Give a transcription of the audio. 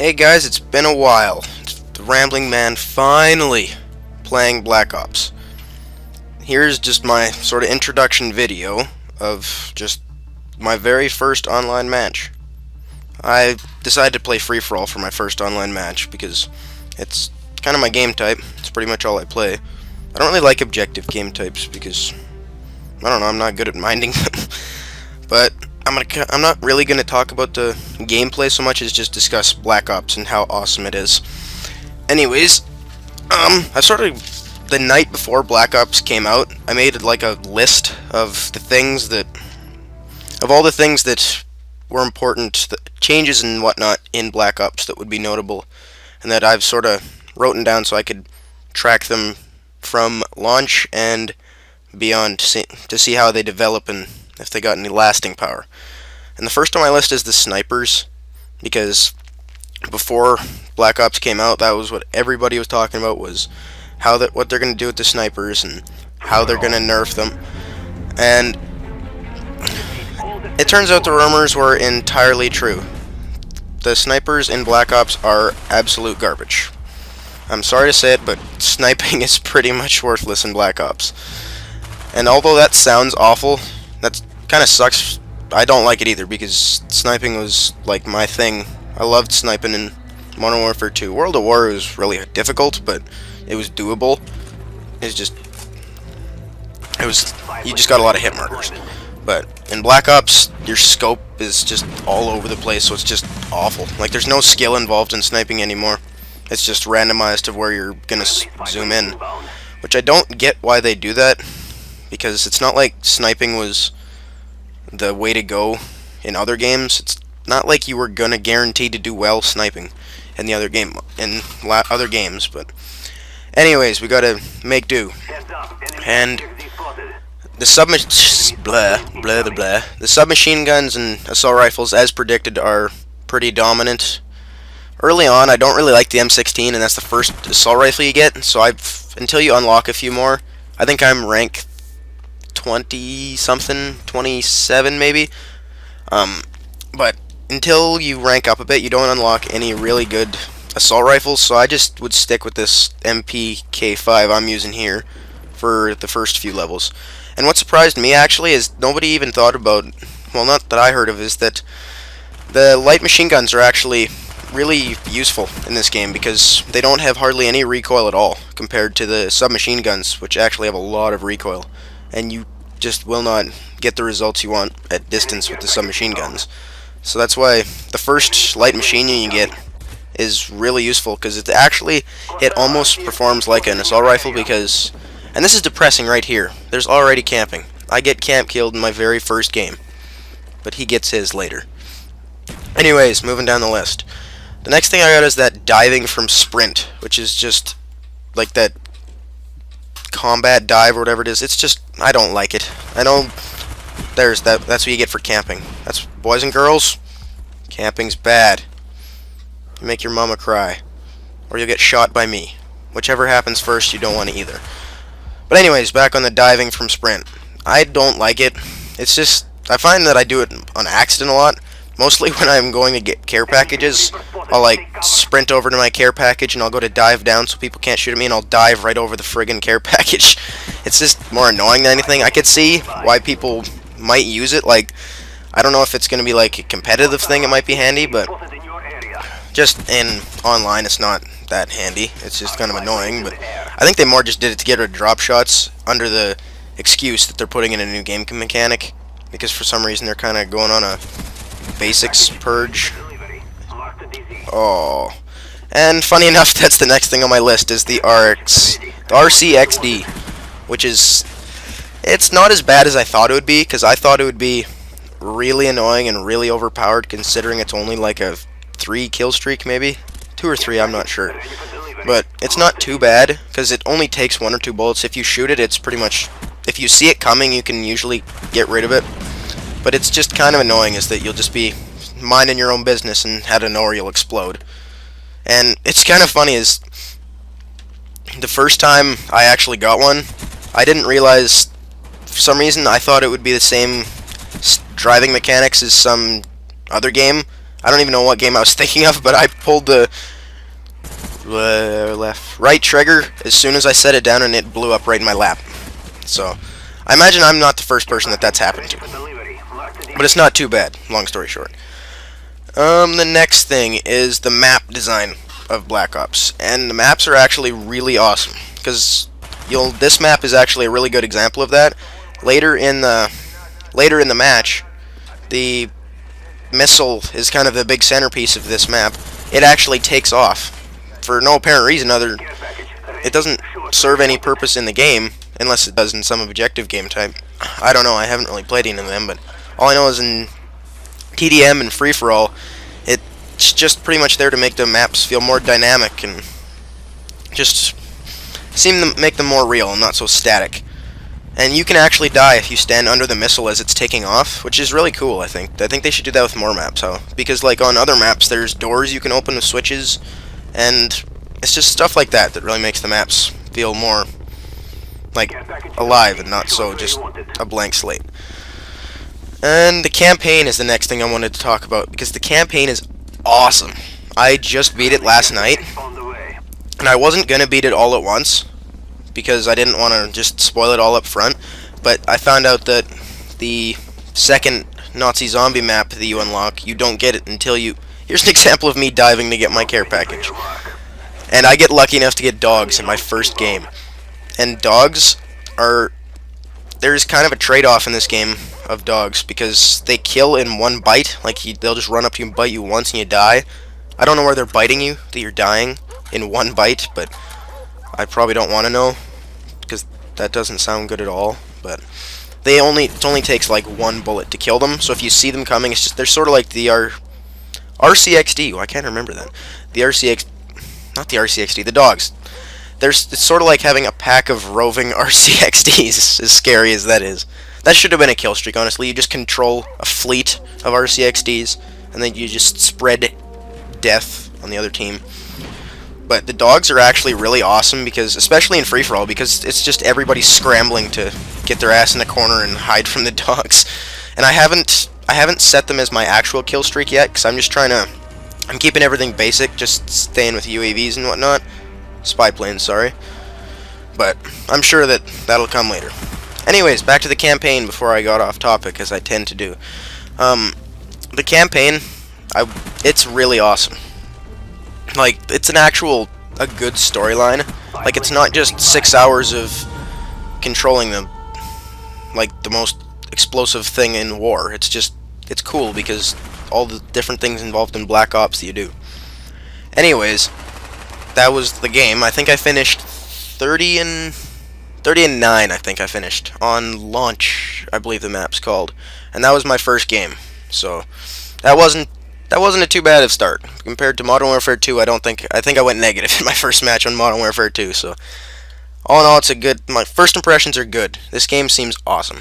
Hey guys, it's been a while. It's the Rambling Man finally playing Black Ops. Here's just my sort of introduction video of just my very first online match. I decided to play free-for-all for my first online match because it's kind of my game type. It's pretty much all I play. I don't really like objective game types because, I don't know, I'm not good at minding them. But I'm not really gonna talk about the gameplay so much as just discuss Black Ops and how awesome it is. Anyways, I sort of the night before Black Ops came out, I made like a list of all the things that were important, the changes and whatnot in Black Ops that would be notable, and that I've sort of written down so I could track them from launch and beyond to see how they develop and if they got any lasting power. And the first on my list is the snipers, because before Black Ops came out, that was what everybody was talking about, was what they're going to do with the snipers and how they're going to nerf them. And it turns out the rumors were entirely true. The snipers in Black Ops are absolute garbage. I'm sorry to say it, but sniping is pretty much worthless in Black Ops. And although that sounds awful, that kind of sucks. I don't like it either, because sniping was like my thing. I loved sniping in Modern Warfare 2. World at War was really difficult, but it was doable. You just got a lot of hit markers. But in Black Ops, your scope is just all over the place, so it's just awful. Like, there's no skill involved in sniping anymore. It's just randomized to where you're gonna zoom in, which I don't get why they do that, because it's not like sniping was the way to go in other games. It's not like you were gonna guarantee to do well sniping in the other other games. But anyways, we gotta make do. And the submachine guns and assault rifles, as predicted, are pretty dominant. Early on, I don't really like the M16, and that's the first assault rifle you get. So until you unlock a few more, I think I'm rank 20 something, 27 maybe. But until you rank up a bit, you don't unlock any really good assault rifles. So I just would stick with this MPK5 I'm using here for the first few levels. And what surprised me actually is nobody even thought about, well, not that I heard of, is that the light machine guns are actually really useful in this game, because they don't have hardly any recoil at all compared to the submachine guns, which actually have a lot of recoil, and you just will not get the results you want at distance with the submachine guns. So that's why the first light machine gun you get is really useful, because it almost performs like an assault rifle, because, and this is depressing right here, there's already camping. I get camp killed in my very first game, but he gets his later. Anyways, moving down the list. The next thing I got is that diving from sprint, which is just like that combat dive or whatever it is. It's just, I don't like it. I know that's what you get for camping. That's, boys and girls, camping's bad. You make your mama cry, or you'll get shot by me. Whichever happens first, you don't want to either. But anyways, back on the diving from sprint. I don't like it. It's just, I find that I do it on accident a lot. Mostly when I'm going to get care packages, I'll like sprint over to my care package and I'll go to dive down so people can't shoot at me, and I'll dive right over the friggin' care package. It's just more annoying than anything. I could see why people might use it. Like, I don't know if it's going to be like a competitive thing, it might be handy, but just in online it's not that handy. It's just kind of annoying, but I think they more just did it to get rid of drop shots under the excuse that they're putting in a new game mechanic, because for some reason they're kind of going on a basics purge. Oh, and funny enough, that's the next thing on my list, is the RCXD, which is, it's not as bad as I thought it would be, because I thought it would be really annoying and really overpowered, considering it's only like a 3 kill streak, maybe 2 or 3, I'm not sure, but it's not too bad, because it only takes 1 or 2 bullets. If you shoot it, it's pretty much, if you see it coming, you can usually get rid of it. But it's just kind of annoying, is that you'll just be minding your own business and out of nowhere you'll explode. And it's kind of funny, is the first time I actually got one, I didn't realize, for some reason I thought it would be the same driving mechanics as some other game. I don't even know what game I was thinking of, but I pulled the right trigger as soon as I set it down, and it blew up right in my lap. So, I imagine I'm not the first person that's happened to. But it's not too bad, long story short. The next thing is the map design of Black Ops. And the maps are actually really awesome. Because this map is actually a really good example of that. Later in the match, the missile is kind of the big centerpiece of this map. It actually takes off for no apparent reason other. It doesn't serve any purpose in the game unless it does in some objective game type. I don't know. I haven't really played any of them, but all I know is in TDM and free for all, it's just pretty much there to make the maps feel more dynamic and just seem to make them more real and not so static. And you can actually die if you stand under the missile as it's taking off, which is really cool, I think. I think they should do that with more maps, because like on other maps, there's doors you can open with switches, and it's just stuff like that that really makes the maps feel more like alive and not so just a blank slate. And the campaign is the next thing I wanted to talk about, because the campaign is awesome. I just beat it last night, and I wasn't going to beat it all at once, because I didn't want to just spoil it all up front, but I found out that the second Nazi zombie map that you unlock, you don't get it until you... Here's an example of me diving to get my care package. And I get lucky enough to get dogs in my first game. And dogs are... There's kind of a trade-off in this game of dogs, because they kill in one bite. Like, they'll just run up to you and bite you once and you die. I don't know where they're biting you, that you're dying in one bite, but I probably don't want to know, because that doesn't sound good at all. But it only takes like one bullet to kill them. So if you see them coming, it's just they're sort of like the RCXD. Oh, I can't remember that. The not the RCXD. The dogs. It's sort of like having a pack of roving RCXDs. As scary as that is. That should have been a kill streak. Honestly, you just control a fleet of RCXDs, and then you just spread death on the other team. But the dogs are actually really awesome, because, especially in free-for-all, because it's just everybody scrambling to get their ass in the corner and hide from the dogs. And I haven't set them as my actual kill streak yet, because I'm just I'm keeping everything basic, just staying with UAVs and whatnot. Spy planes, sorry. But I'm sure that'll come later. Anyways, back to the campaign before I got off topic, as I tend to do. The campaign, it's really awesome. Like, it's a good storyline. Like, it's not just 6 hours of controlling the most explosive thing in war. It's cool because all the different things involved in Black Ops that you do. Anyways, that was the game. I think I finished 30 and 9. I think I finished on launch, I believe the map's called, and that was my first game. So that wasn't a too bad of start compared to Modern Warfare 2. I think I went negative in my first match on Modern Warfare 2. So all in all, my first impressions are good. This game seems awesome.